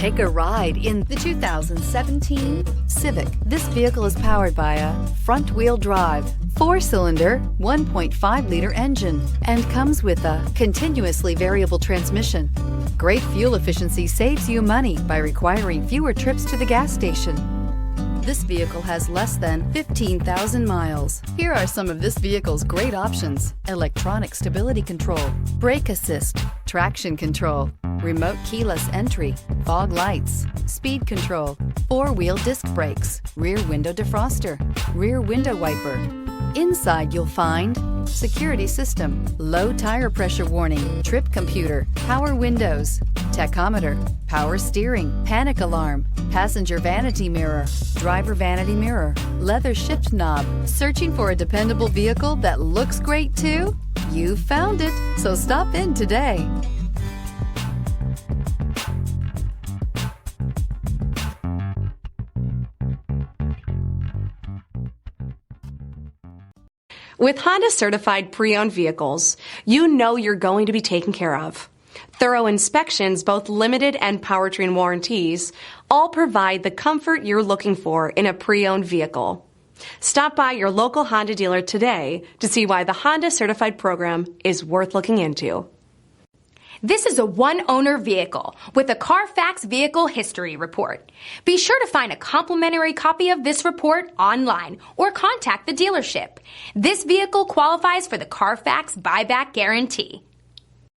Take a ride in the 2017 Civic. This vehicle is powered by a front-wheel drive, 4-cylinder, 1.5-liter engine, and comes with a continuously variable transmission. Great fuel efficiency saves you money by requiring fewer trips to the gas station. This vehicle has less than 15,000 miles. Here are some of this vehicle's great options: electronic stability control, brake assist, traction control, remote keyless entry, fog lights, speed control, 4-wheel disc brakes, rear window defroster, rear window wiper. Inside you'll find security system, low tire pressure warning, trip computer, power windows, tachometer, power steering, panic alarm, passenger vanity mirror, driver vanity mirror, leather shift knob. Searching for a dependable vehicle that looks great too? You found it, so stop in today. With Honda certified pre-owned vehicles, you know you're going to be taken care of. Thorough inspections, both limited and powertrain warranties, all provide the comfort you're looking for in a pre-owned vehicle. Stop by your local Honda dealer today to see why the Honda certified program is worth looking into. This is a one-owner vehicle with a Carfax Vehicle History Report. Be sure to find a complimentary copy of this report online or contact the dealership. This vehicle qualifies for the Carfax Buyback Guarantee.